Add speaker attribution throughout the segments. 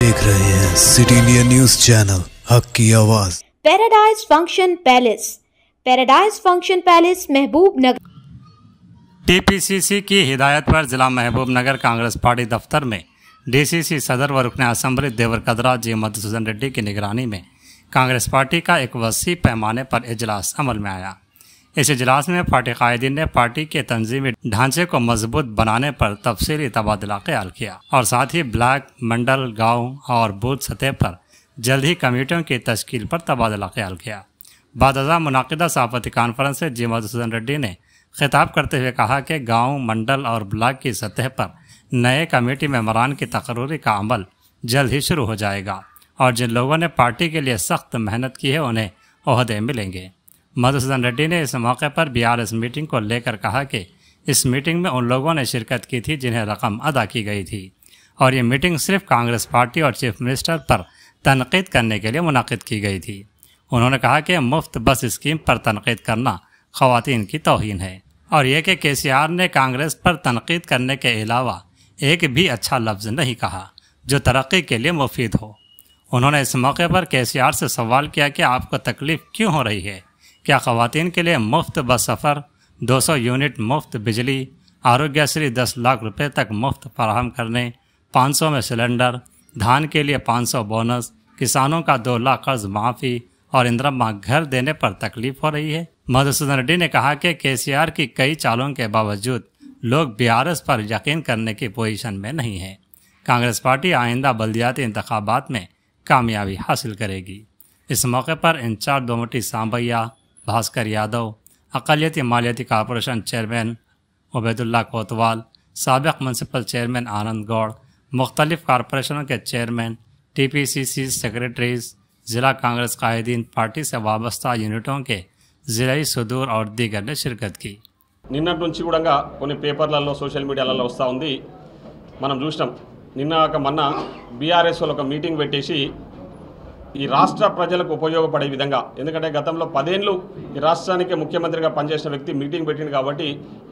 Speaker 1: देख रहे हैं सिटी इंडिया न्यूज चैनल हक की आवाज।
Speaker 2: पैराडाइज फंक्शन पैलेस महबूब नगर।
Speaker 3: टीपीसीसी की हिदायत पर जिला महबूब नगर कांग्रेस पार्टी दफ्तर में डीसीसी सदर व रुकन असम्बली देवर कदरा जी मधुसूदन रेड्डी की निगरानी में कांग्रेस पार्टी का एक वसी पैमाने पर इजलास अमल में आया। इस इजलास में पार्टी कायदीन ने पार्टी के तंजीमी ढांचे को मजबूत बनाने पर तफसीली तबादला ख्याल किया और साथ ही ब्लॉक, मंडल, गांव और बूथ सतह पर जल्द ही कमेटियों की तश्कील पर तबादला ख्याल किया। बादजा मुनाकिदा सहाफती कॉन्फ्रेंस से जी मधुसूदन रेड्डी ने खिताब करते हुए कहा कि गाँव, मंडल और ब्लॉक की सतह पर नए कमेटी मेंबरान की तकर्री का अमल जल्द ही शुरू हो जाएगा और जिन लोगों ने पार्टी के लिए सख्त मेहनत की है उन्हें ओहदे मिलेंगे। मधुसूदन रेड्डी ने इस मौके पर बीआरएस मीटिंग को लेकर कहा कि इस मीटिंग में उन लोगों ने शिरकत की थी जिन्हें रकम अदा की गई थी और ये मीटिंग सिर्फ कांग्रेस पार्टी और चीफ मिनिस्टर पर तनकीद करने के लिए मुनाकिद की गई थी। उन्होंने कहा कि मुफ्त बस स्कीम पर तनकीद करना ख़वातीन की तौहीन है और यह कि केसीआर ने कांग्रेस पर तनकीद करने के अलावा एक भी अच्छा लफ्ज़ नहीं कहा जो तरक्की के लिए मुफीद हो। उन्होंने इस मौके पर केसीआर से सवाल किया कि आपको तकलीफ़ क्यों हो रही है, क्या ख़वातीन के लिए मुफ्त बस सफ़र, 200 यूनिट मुफ्त बिजली, आरोग्यश्री 10 लाख रुपए तक मुफ्त फराहम करने, 500 में सिलेंडर, धान के लिए 500 बोनस, किसानों का 2 लाख कर्ज माफ़ी और इंदिरा घर देने पर तकलीफ हो रही है। मधुसूदन रेड्डी ने कहा कि केसीआर की कई चालों के बावजूद लोग बीआरएस पर यकीन करने की पोजीशन में नहीं है। कांग्रेस पार्टी आइंदा बल्दियाती इंतखाबात में कामयाबी हासिल करेगी। इस मौके पर इंचार्ज दोमटी सांबैया, भास्कर यादव, अक़लियती मालियाती कॉरपोरेशन चेयरमैन उबैदुल्ला कोतवाल, साबिक़ म्यूनसिपल चेयरमैन आनंद गौड़, मुख्तलिफ कॉरपोरेशनों के चेयरमैन, टीपीसीसी सेक्रेटरीज, ज़िला कांग्रेस कायदीन, पार्टी से वाबस्ता यूनिटों के ज़िलाई सदूर और दीगर ने शिरकत की।
Speaker 4: నిన్నటి నుంచి కూడా కొన్ని పేపర్లలో సోషల్ మీడియాలలో వస్తూ ఉంది। మనం చూసినాం నిన్న మొన్న బీఆర్ఎస్ వాళ్ళు ఒక మీటింగ్ పెట్టేసి ఈ రాష్ట్ర ప్రజలకు ఉపయోగపడే విధంగా, ఎందుకంటే గతంలో 10 ఏళ్ళు ఈ రాష్ట్రానికి ముఖ్యమంత్రిగా పనిచేసిన వ్యక్తి మీటింగ్ పెట్టింది కాబట్టి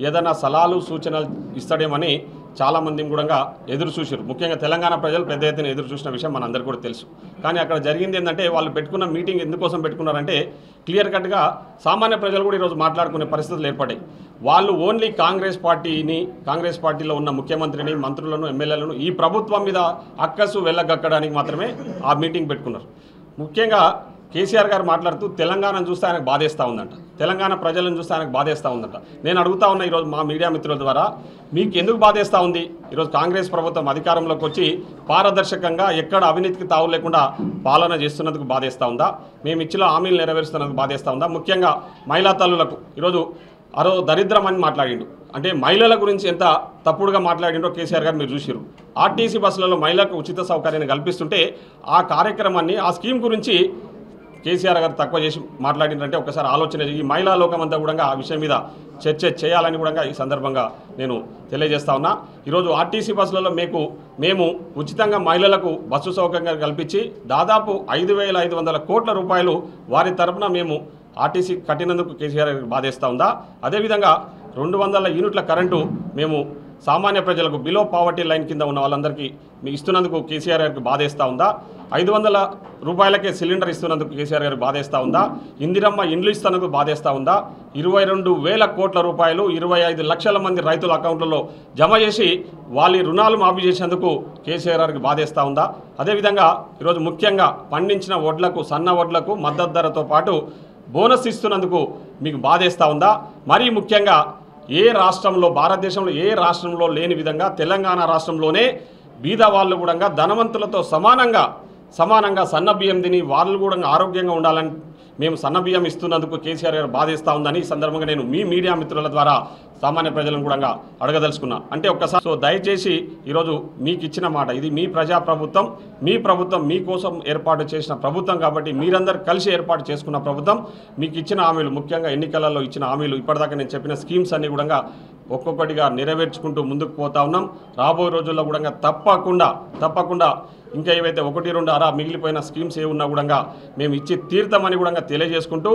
Speaker 4: ఏదైనా సలహాలు సూచనలు ఇస్తాడేమని చాలామంది కూడా ఎదురు చూశారు। ముఖ్యంగా తెలంగాణ ప్రజలు పెద్ద ఎత్తున ఎదురు చూసిన విషయం మనందరికీ కూడా తెలుసు। కానీ అక్కడ జరిగింది ఏంటంటే వాళ్ళు పెట్టుకున్న మీటింగ్ ఎందుకోసం పెట్టుకున్నారంటే క్లియర్ కట్గా సామాన్య ప్రజలు కూడా ఈరోజు మాట్లాడుకునే పరిస్థితులు ఏర్పడ్డాయి। వాళ్ళు ఓన్లీ కాంగ్రెస్ పార్టీలో ఉన్న ముఖ్యమంత్రిని, మంత్రులను, ఎమ్మెల్యేలను ఈ ప్రభుత్వం మీద అక్కసు వెళ్ళగక్కడానికి మాత్రమే ఆ మీటింగ్ పెట్టుకున్నారు। ముఖ్యంగా కేసీఆర్ గారు మాట్లాడుతూ తెలంగాణను చూస్తే ఆయనకు బాధేస్తూ ఉందంట, తెలంగాణ ప్రజలను చూస్తే ఆయనకు బాధేస్తూ ఉందంట। నేను అడుగుతా ఉన్నా ఈరోజు మా మీడియా మిత్రుల ద్వారా, మీకు ఎందుకు బాధేస్తూ ఉంది? ఈరోజు కాంగ్రెస్ ప్రభుత్వం అధికారంలోకి వచ్చి పారదర్శకంగా ఎక్కడ అవినీతికి తావు లేకుండా పాలన చేస్తున్నందుకు బాధేస్తూ ఉందా? మేము ఇచ్చిన హామీలు నెరవేరుస్తున్నందుకు బాధేస్తూ ఉందా? ముఖ్యంగా మహిళా తల్లులకు ఈరోజు దరిద్రం అని మాట్లాడిండు, అంటే మహిళల గురించి ఎంత తప్పుడుగా మాట్లాడిండో కేసీఆర్ గారు మీరు చూసిరు। ఆర్టీసీ బస్సులలో మహిళలకు ఉచిత సౌకర్యాన్ని కల్పిస్తుంటే ఆ కార్యక్రమాన్ని, ఆ స్కీమ్ గురించి కేసీఆర్ గారు తక్కువ చేసి మాట్లాడినంటే ఒకసారి ఆలోచన ఈ మహిళా లోకమంతా కూడా ఆ విషయం మీద చర్చ చేయాలని కూడా ఈ సందర్భంగా నేను తెలియజేస్తా ఉన్నా। ఈరోజు ఆర్టీసీ బస్సులలో మేము ఉచితంగా మహిళలకు బస్సు సౌకర్యం కల్పించి దాదాపు 5,500 కోట్ల రూపాయలు వారి తరపున మేము ఆర్టీసీ కట్టినందుకు కేసీఆర్ గారికి బాధేస్తూ ఉందా? అదేవిధంగా 200 యూనిట్ల కరెంటు మేము సామాన్య ప్రజలకు బిలో పావర్టీ లైన్ కింద ఉన్న వాళ్ళందరికీ ఇస్తున్నందుకు కేసీఆర్ గారికి బాధేస్తూ ఉందా? 500 రూపాయలకే సిలిండర్ ఇస్తున్నందుకు కేసీఆర్ గారికి బాధేస్తూ ఉందా? ఇందిరమ్మ ఇండ్లు ఇస్తున్నందుకు బాధేస్తూ ఉందా? 22,000 కోట్ల రూపాయలు 25 లక్షల మంది రైతుల అకౌంట్లలో జమ చేసి వాళ్ళ రుణాలు మాఫీ చేసేందుకు కేసీఆర్ గారికి బాధేస్తూ ఉందా? అదేవిధంగా ఈరోజు ముఖ్యంగా పండించిన వడ్లకు, సన్న వడ్లకు మద్దతు ధరతో పాటు బోనస్ ఇస్తున్నందుకు మీకు బాధేస్తూ ఉందా? మరీ ముఖ్యంగా ఏ రాష్ట్రంలో, భారతదేశంలో ఏ రాష్ట్రంలో లేని విధంగా తెలంగాణ రాష్ట్రంలోనే బీద వాళ్ళు కూడా ధనవంతులతో సమానంగా సన్న బియ్యం తిని వాళ్ళు కూడా ఆరోగ్యంగా ఉండాలని మేము సన్న బియ్యం ఇస్తున్నందుకు కేసీఆర్ గారు బాధేస్తూ ఉందని ఈ సందర్భంగా నేను మీ మీడియా మిత్రుల ద్వారా సామాన్య ప్రజలను కూడా అడగదలుచుకున్నా। అంటే ఒక్కసారి దయచేసి ఈరోజు మీకు ఇచ్చిన మాట, ఇది మీ ప్రజాప్రభుత్వం, మీ ప్రభుత్వం మీకోసం ఏర్పాటు చేసిన ప్రభుత్వం కాబట్టి మీరందరూ కలిసి ఏర్పాటు చేసుకున్న ప్రభుత్వం। మీకు ఇచ్చిన హామీలు, ముఖ్యంగా ఎన్నికలలో ఇచ్చిన హామీలు, ఇప్పటిదాకా నేను చెప్పిన స్కీమ్స్ అన్నీ కూడా ఒక్కొక్కటిగా నెరవేర్చుకుంటూ ముందుకు పోతా ఉన్నాం। రాబోయే రోజుల్లో కూడా తప్పకుండా ఇంకా ఏవైతే 1, 2 మిగిలిపోయిన స్కీమ్స్ ఏ ఉన్నా కూడా మేము ఇచ్చి తీర్థమని కూడా తెలియజేసుకుంటూ